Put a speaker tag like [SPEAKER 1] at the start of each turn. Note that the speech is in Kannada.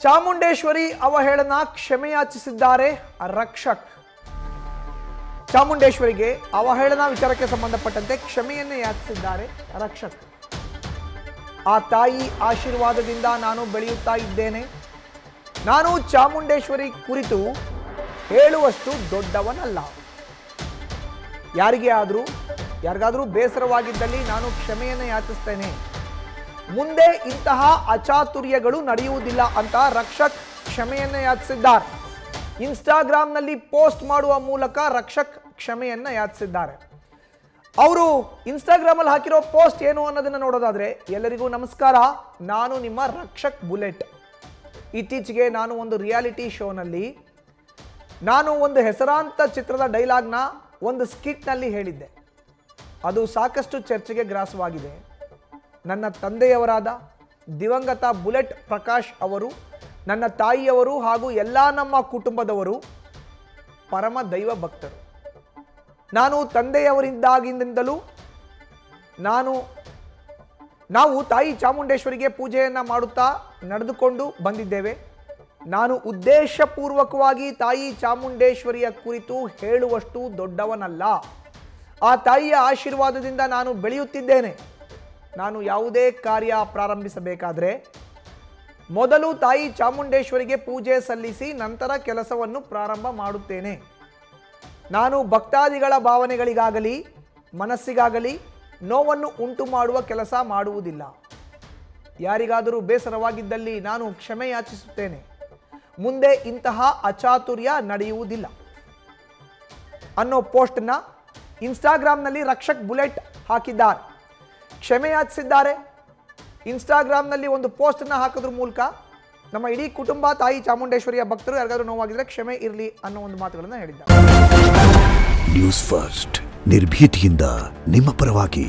[SPEAKER 1] ಚಾಮುಂಡೇಶ್ವರಿ ಅವಹೇಳನ ಕ್ಷಮೆಯಾಚಿಸಿದ್ದಾರೆ ರಕ್ಷಕ್. ಚಾಮುಂಡೇಶ್ವರಿಗೆ ಅವಹೇಳನ ವಿಚಾರಕ್ಕೆ ಸಂಬಂಧಪಟ್ಟಂತೆ ಕ್ಷಮೆಯನ್ನೇ ಯಾಚಿಸಿದ್ದಾರೆ ರಕ್ಷಕ್. ಆ ತಾಯಿ ಆಶೀರ್ವಾದದಿಂದ ನಾನು ಬೆಳೆಯುತ್ತಾ ಇದ್ದೇನೆ. ನಾನು ಚಾಮುಂಡೇಶ್ವರಿ ಕುರಿತು ಹೇಳುವಷ್ಟು ದೊಡ್ಡವನಲ್ಲ. ಯಾರಿಗಾದರೂ ಬೇಸರವಾಗಿದ್ದಲ್ಲಿ ನಾನು ಕ್ಷಮೆಯನ್ನು ಯಾಚಿಸ್ತೇನೆ. ಮುಂದೆ ಇಂತಹ ಅಚಾತುರ್ಯಗಳು ನಡೆಯುವುದಿಲ್ಲ ಅಂತ ರಕ್ಷಕ್ ಕ್ಷಮೆಯನ್ನು ಯಾಚಿಸಿದ್ದಾರೆ. ಇನ್ಸ್ಟಾಗ್ರಾಮ್ನಲ್ಲಿ ಪೋಸ್ಟ್ ಮಾಡುವ ಮೂಲಕ ರಕ್ಷಕ್ ಕ್ಷಮೆಯನ್ನು ಯಾಚಿಸಿದ್ದಾರೆ. ಅವರು ಇನ್ಸ್ಟಾಗ್ರಾಮಲ್ಲಿ ಹಾಕಿರೋ ಪೋಸ್ಟ್ ಏನು ಅನ್ನೋದನ್ನು ನೋಡೋದಾದ್ರೆ, ಎಲ್ಲರಿಗೂ ನಮಸ್ಕಾರ, ನಾನು ನಿಮ್ಮ ರಕ್ಷಕ್ ಬುಲೆಟ್. ಇತ್ತೀಚೆಗೆ ನಾನು ಒಂದು ರಿಯಾಲಿಟಿ ಶೋನಲ್ಲಿ ನಾನು ಒಂದು ಹೆಸರಾಂತ ಚಿತ್ರದ ಡೈಲಾಗ್ನ ಒಂದು ಸ್ಕಿಟ್ನಲ್ಲಿ ಹೇಳಿದ್ದೆ. ಅದು ಸಾಕಷ್ಟು ಚರ್ಚೆಗೆ ಗ್ರಾಸವಾಗಿದೆ. ನನ್ನ ತಂದೆಯವರಾದ ದಿವಂಗತ ಬುಲೆಟ್ ಪ್ರಕಾಶ್ ಅವರು, ನನ್ನ ತಾಯಿಯವರು ಹಾಗೂ ಎಲ್ಲ ನಮ್ಮ ಕುಟುಂಬದವರು ಪರಮ ದೈವ ಭಕ್ತರು. ನಾನು ತಂದೆಯವರಿಂದಾಗಿನಿಂದಲೂ ನಾವು ತಾಯಿ ಚಾಮುಂಡೇಶ್ವರಿಗೆ ಪೂಜೆಯನ್ನು ಮಾಡುತ್ತಾ ನಡೆದುಕೊಂಡು ಬಂದಿದ್ದೇವೆ. ನಾನು ಉದ್ದೇಶಪೂರ್ವಕವಾಗಿ ತಾಯಿ ಚಾಮುಂಡೇಶ್ವರಿಯ ಕುರಿತು ಹೇಳುವಷ್ಟು ದೊಡ್ಡವನಲ್ಲ. ಆ ತಾಯಿಯ ಆಶೀರ್ವಾದದಿಂದ ನಾನು ಬೆಳೆಯುತ್ತಿದ್ದೇನೆ. ನಾನು ಯಾವುದೇ ಕಾರ್ಯ ಪ್ರಾರಂಭಿಸಬೇಕಾದ್ರೆ ಮೊದಲು ತಾಯಿ ಚಾಮುಂಡೇಶ್ವರಿಗೆ ಪೂಜೆ ಸಲ್ಲಿಸಿ ನಂತರ ಕೆಲಸವನ್ನು ಪ್ರಾರಂಭ ಮಾಡುತ್ತೇನೆ. ನಾನು ಭಕ್ತಾದಿಗಳ ಭಾವನೆಗಳಿಗಾಗಲಿ ಮನಸ್ಸಿಗಾಗಲಿ ನೋವನ್ನು ಉಂಟು ಮಾಡುವ ಕೆಲಸ ಮಾಡುವುದಿಲ್ಲ. ಯಾರಿಗಾದರೂ ಬೇಸರವಾಗಿದ್ದಲ್ಲಿ ನಾನು ಕ್ಷಮೆ ಯಾಚಿಸುತ್ತೇನೆ. ಮುಂದೆ ಇಂತಹ ಅಚಾತುರ್ಯ ನಡೆಯುವುದಿಲ್ಲ ಅನ್ನೋ ಪೋಸ್ಟ್ನ ಇನ್ಸ್ಟಾಗ್ರಾಮ್ನಲ್ಲಿ ರಕ್ಷಕ್ ಬುಲೆಟ್ ಹಾಕಿದ್ದಾರೆ. ಕ್ಷಮೆ ಯಾಚಿಸಿದ್ದಾರೆ. ಇನ್ಸ್ಟಾಗ್ರಾಮ್ನಲ್ಲಿ ಒಂದು ಪೋಸ್ಟನ್ನು ಹಾಕೋದ್ರ ಮೂಲಕ ನಮ್ಮ ಇಡೀ ಕುಟುಂಬ ತಾಯಿ ಚಾಮುಂಡೇಶ್ವರಿಯ ಭಕ್ತರು ಯಾರಿಗಾದ್ರೂ ನೋವಾಗಿದ್ರೆ ಕ್ಷಮೆ ಇರಲಿ ಅನ್ನೋ ಒಂದು ಮಾತುಗಳನ್ನು ಹೇಳಿದ್ದಾರೆ.
[SPEAKER 2] ನ್ಯೂಸ್ ಫಸ್ಟ್ ನಿರ್ಭೀತಿಯಿಂದ ನಿಮ್ಮ ಪರವಾಗಿ.